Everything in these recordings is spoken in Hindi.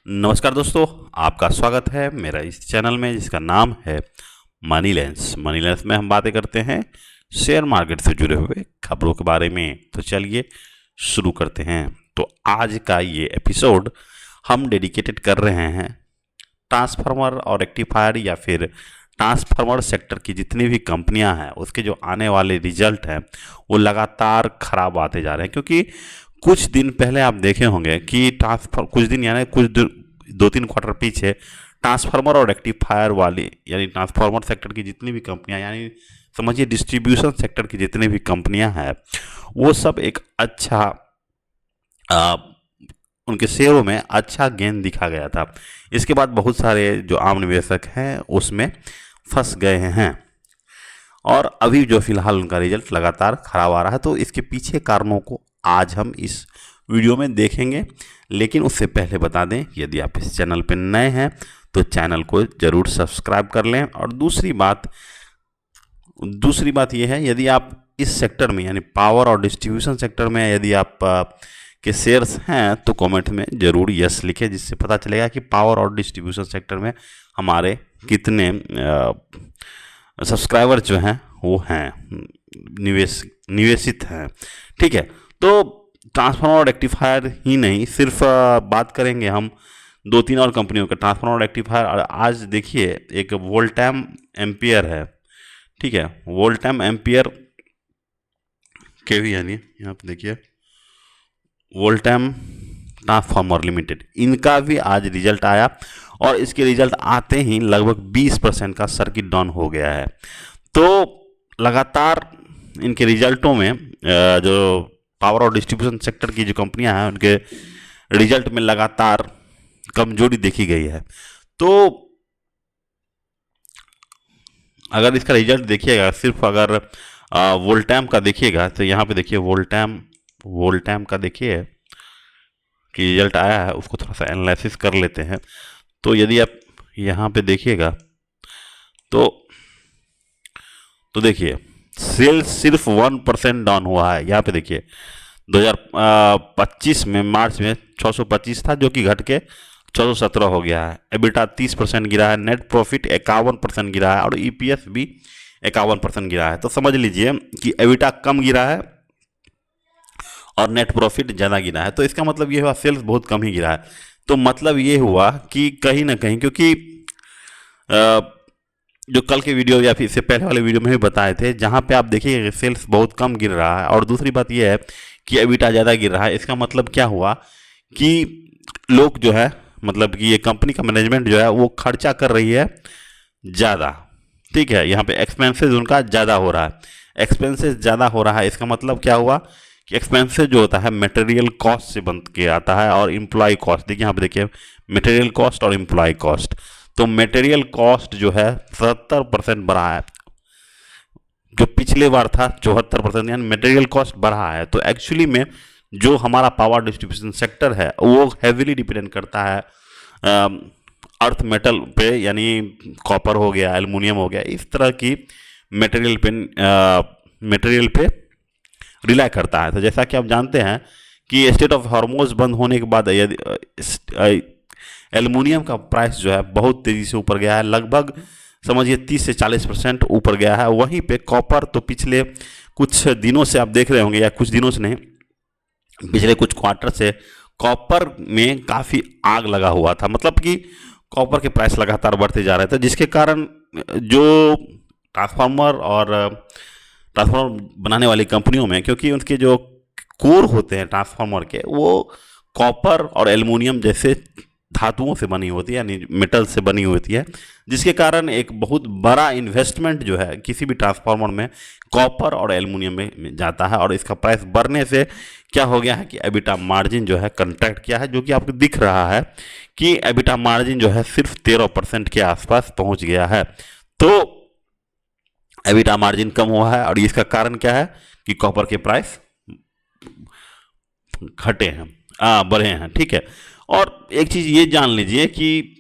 नमस्कार दोस्तों, आपका स्वागत है मेरा इस चैनल में जिसका नाम है मनी लेंस। मनी लेंस में हम बातें करते हैं शेयर मार्केट से जुड़े हुए खबरों के बारे में। तो चलिए शुरू करते हैं। तो आज का ये एपिसोड हम डेडिकेटेड कर रहे हैं ट्रांसफार्मर और रेक्टिफायर या फिर ट्रांसफार्मर सेक्टर की जितनी भी कंपनियां हैं उसके जो आने वाले रिजल्ट हैं वो लगातार खराब आते जा रहे हैं। क्योंकि कुछ दिन पहले आप देखे होंगे कि कुछ दिन यानी दो तीन क्वार्टर पीछे ट्रांसफार्मर और रेक्टिफायर वाली यानी ट्रांसफार्मर सेक्टर की जितनी भी कंपनियां यानी समझिए डिस्ट्रीब्यूशन सेक्टर की जितनी भी कंपनियां हैं वो सब एक अच्छा आ, उनके शेयरों में अच्छा गेन दिखा गया था। इसके बाद बहुत सारे जो आम निवेशक हैं उसमें फंस गए हैं और अभी जो फिलहाल उनका रिजल्ट लगातार खराब आ रहा है। तो इसके पीछे कारणों को आज हम इस वीडियो में देखेंगे, लेकिन उससे पहले बता दें यदि आप इस चैनल पर नए हैं तो चैनल को ज़रूर सब्सक्राइब कर लें। और दूसरी बात यह है, यदि आप इस सेक्टर में यानी पावर और डिस्ट्रीब्यूशन सेक्टर में यदि आप के शेयर्स हैं तो कमेंट में ज़रूर यस लिखें, जिससे पता चलेगा कि पावर और डिस्ट्रीब्यूशन सेक्टर में हमारे कितने सब्सक्राइबर जो हैं वो हैं निवेशित हैं। ठीक है, तो ट्रांसफार्मर और रेक्टिफायर ही नहीं, सिर्फ बात करेंगे हम दो तीन और कंपनियों का ट्रांसफार्मर और रेक्टिफायर। और आज देखिए एक वोल्टैम एम्पियर है, ठीक है, वोल्टैम एम्पियर के भी यानी यहाँ पे देखिए वोल्टैम ट्रांसफार्मर लिमिटेड, इनका भी आज रिजल्ट आया और इसके रिजल्ट आते ही लगभग 20% का सर्किट डाउन हो गया है। तो लगातार इनके रिजल्टों में जो पावर और डिस्ट्रीब्यूशन सेक्टर की जो कंपनियां हैं उनके रिजल्ट में लगातार कमजोरी देखी गई है। तो अगर इसका रिजल्ट देखिएगा, सिर्फ अगर वोल्टैम का देखिएगा तो यहाँ पे देखिए वोल्टैम का देखिए कि रिजल्ट आया है, उसको थोड़ा सा एनालिसिस कर लेते हैं। तो यदि आप यहाँ पे देखिएगा तो देखिए सेल्स सिर्फ 1% डाउन हुआ है। यहाँ पे देखिए 2025 में मार्च में 625 था जो कि घट के 617 हो गया है। एबिटा 30% गिरा है, नेट प्रॉफिट 51% गिरा है और ईपीएस भी 51% गिरा है। तो समझ लीजिए कि एबिटा कम गिरा है और नेट प्रॉफिट ज़्यादा गिरा है। तो इसका मतलब ये हुआ सेल्स बहुत कम ही गिरा है। तो मतलब ये हुआ कि कहीं ना कहीं, क्योंकि जो कल के वीडियो या फिर इससे पहले वाले वीडियो में भी बताए थे, जहाँ पे आप देखिए सेल्स बहुत कम गिर रहा है और दूसरी बात यह है कि एबिटा ज़्यादा गिर रहा है। इसका मतलब क्या हुआ कि लोग जो है मतलब कि ये कंपनी का मैनेजमेंट जो है वो खर्चा कर रही है ज़्यादा। ठीक है, यहाँ पे एक्सपेंसेस उनका ज़्यादा हो रहा है। एक्सपेंसेस ज़्यादा हो रहा है, इसका मतलब क्या हुआ कि एक्सपेंसेस जो होता है मटेरियल कॉस्ट से बन के आता है और एम्प्लॉय कॉस्ट। देखिए यहाँ पे देखिए मटेरियल कॉस्ट और एम्प्लॉय कॉस्ट। तो मटेरियल कॉस्ट जो है 77% बढ़ा है, जो पिछले बार था 74%, यानी मटेरियल कॉस्ट बढ़ा है। तो एक्चुअली में जो हमारा पावर डिस्ट्रीब्यूशन सेक्टर है वो हैवीली डिपेंड करता है अर्थ मेटल पे, यानी कॉपर हो गया, एल्युमिनियम हो गया, इस तरह की मटेरियल पे रिलाई करता है। तो जैसा कि आप जानते हैं कि स्टेट ऑफ हॉर्मोज बंद होने के बाद यदि एल्युमिनियम का प्राइस जो है बहुत तेज़ी से ऊपर गया है, लगभग समझिए 30 से 40% ऊपर गया है। वहीं पे कॉपर तो पिछले कुछ दिनों से आप देख रहे होंगे, या कुछ दिनों से नहीं, पिछले कुछ क्वार्टर से कॉपर में काफ़ी आग लगा हुआ था। मतलब कि कॉपर के प्राइस लगातार बढ़ते जा रहे थे, जिसके कारण जो ट्रांसफार्मर बनाने वाली कंपनियों में, क्योंकि उनके जो कोर होते हैं ट्रांसफार्मर के वो कॉपर और एल्युमिनियम जैसे धातुओं से बनी होती है, यानी मेटल से बनी होती है, जिसके कारण एक बहुत बड़ा इन्वेस्टमेंट जो है किसी भी ट्रांसफार्मर में कॉपर और एल्युमिनियम में जाता है। और इसका प्राइस बढ़ने से क्या हो गया है कि एबिटा मार्जिन जो है कंट्रैक्ट किया है, जो कि आपको दिख रहा है कि एबिटा मार्जिन जो है सिर्फ 13% के आसपास पहुंच गया है। तो एबिटा मार्जिन कम हुआ है और इसका कारण क्या है कि कॉपर के प्राइस घटे हैं, बढ़े हैं। ठीक है, और एक चीज़ ये जान लीजिए कि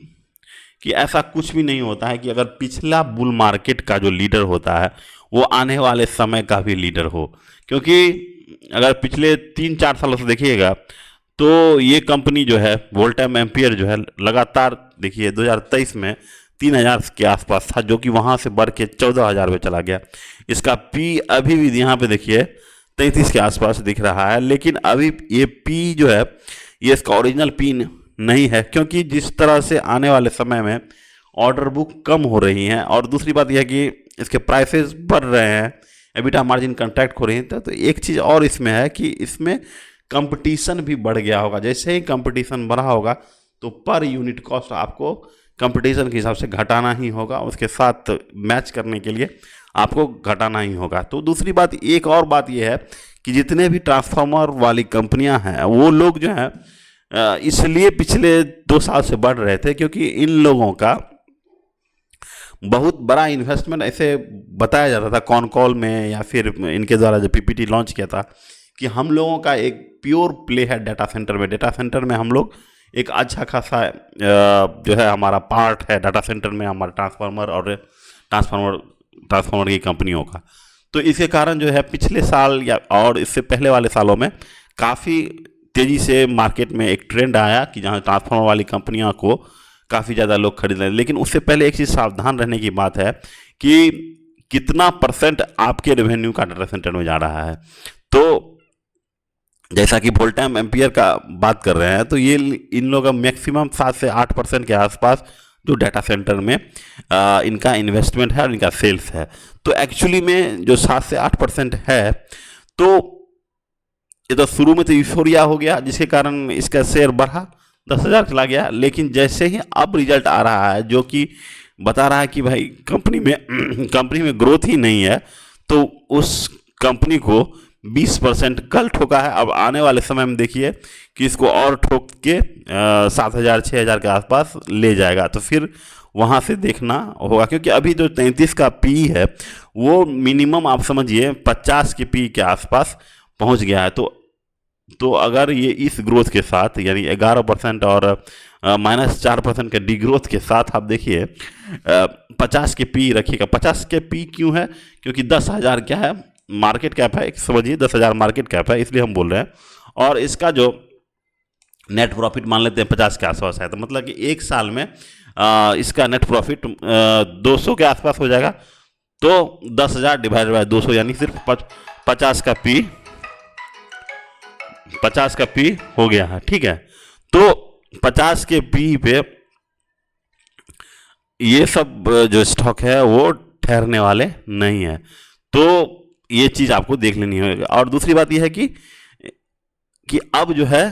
ऐसा कुछ भी नहीं होता है कि अगर पिछला बुल मार्केट का जो लीडर होता है वो आने वाले समय का भी लीडर हो। क्योंकि अगर पिछले 3-4 सालों से देखिएगा तो ये कंपनी जो है वोल्टाम एम्पियर जो है लगातार देखिए 2023 में 3000 के आसपास था, जो कि वहाँ से बढ़ के 14000 पे चला गया। इसका पी अभी भी यहाँ पे देखिए 33 के आसपास दिख रहा है, लेकिन अभी ये पी जो है ये इसका ओरिजिनल पी नहीं है, क्योंकि जिस तरह से आने वाले समय में ऑर्डर बुक कम हो रही हैं और दूसरी बात यह है कि इसके प्राइसेस बढ़ रहे हैं, एबिटा मार्जिन कंट्रैक्ट हो रही है। तो एक चीज़ और इसमें है कि इसमें कंपटीशन भी बढ़ गया होगा। जैसे ही कंपटीशन बढ़ा होगा तो पर यूनिट कॉस्ट आपको कंपटीशन के हिसाब से घटाना ही होगा, उसके साथ मैच करने के लिए आपको घटाना ही होगा। तो दूसरी बात, एक और बात यह है कि जितने भी ट्रांसफार्मर वाली कंपनियां हैं वो लोग जो हैं इसलिए पिछले 2 साल से बढ़ रहे थे क्योंकि इन लोगों का बहुत बड़ा इन्वेस्टमेंट ऐसे बताया जाता था कॉन कॉल में या फिर इनके द्वारा जो पीपीटी लॉन्च किया था कि हम लोगों का एक प्योर प्ले है डाटा सेंटर में। डाटा सेंटर में हम लोग एक अच्छा खासा जो है हमारा पार्ट है डाटा सेंटर में, हमारा ट्रांसफार्मर और ट्रांसफार्मर की कंपनियों का। तो इसके कारण जो है पिछले साल या और इससे पहले वाले सालों में काफ़ी तेज़ी से मार्केट में एक ट्रेंड आया कि जहाँ ट्रांसफार्मर वाली कंपनियों को काफ़ी ज़्यादा लोग खरीद रहे हैं। लेकिन उससे पहले एक चीज़ सावधान रहने की बात है कि कितना % आपके रेवेन्यू का डाटा सेंटर में जा रहा है। तो जैसा कि वोल्टाम एम्पियर का बात कर रहे हैं तो ये इन लोगों का मैक्सिमम 7 से 8% के आसपास जो डाटा सेंटर में इनका इन्वेस्टमेंट है और इनका सेल्स है। तो एक्चुअली में जो 7 से 8% है, तो ये तो शुरू में तो यूफोरिया हो गया जिसके कारण इसका शेयर बढ़ा 10,000 चला गया। लेकिन जैसे ही अब रिजल्ट आ रहा है जो कि बता रहा है कि भाई कंपनी में ग्रोथ ही नहीं है, तो उस कंपनी को 20% कल ठोका है। अब आने वाले समय में देखिए कि इसको और ठोक के 7,000 6,000 के आसपास ले जाएगा। तो फिर वहाँ से देखना होगा, क्योंकि अभी जो 33 का पी है वो मिनिमम आप समझिए 50 के पी के आसपास पहुँच गया है। तो अगर ये इस ग्रोथ के साथ यानी 11% और -4% के डी ग्रोथ के साथ आप देखिए 50 के पी रखिएगा। 50 के पी क्यों है? क्योंकि 10,000 क्या है मार्केट कैप है, एक समझिए 10,000 मार्केट कैप है, इसलिए हम बोल रहे हैं। और इसका जो नेट प्रॉफिट मान लेते हैं 50 के आसपास है, तो मतलब कि एक साल में इसका नेट प्रॉफिट 200 के आसपास हो जाएगा। तो 10,000 डिवाइड बाय 200 यानी सिर्फ 50 का पी हो गया है, ठीक है। तो 50 के पी पे ये सब जो स्टॉक है वो ठहरने वाले नहीं है। तो ये चीज़ आपको देख लेनी होगी। और दूसरी बात ये है कि अब जो है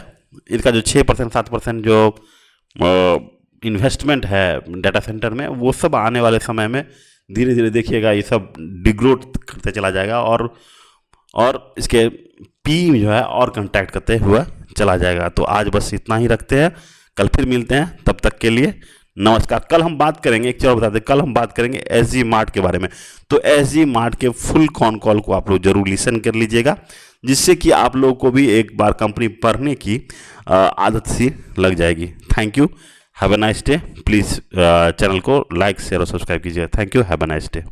इसका जो 6% 7% जो इन्वेस्टमेंट है डाटा सेंटर में, वो सब आने वाले समय में धीरे धीरे देखिएगा ये सब डिग्रोथ करते चला जाएगा और इसके पी जो है और कंटैक्ट करते हुए चला जाएगा। तो आज बस इतना ही रखते हैं, कल फिर मिलते हैं, तब तक के लिए नमस्कार। कल हम बात करेंगे, एक चीज़ और बता दें, कल हम बात करेंगे एसजी मार्ट के बारे में। तो एसजी मार्ट के फुल कॉन कॉल को आप लोग जरूर लिसन कर लीजिएगा, जिससे कि आप लोगों को भी एक बार कंपनी पढ़ने की आदत सी लग जाएगी। Thank you, have a nice day. Please channel को लाइक शेयर और सब्सक्राइब कीजिएगा। Thank you, have a nice day.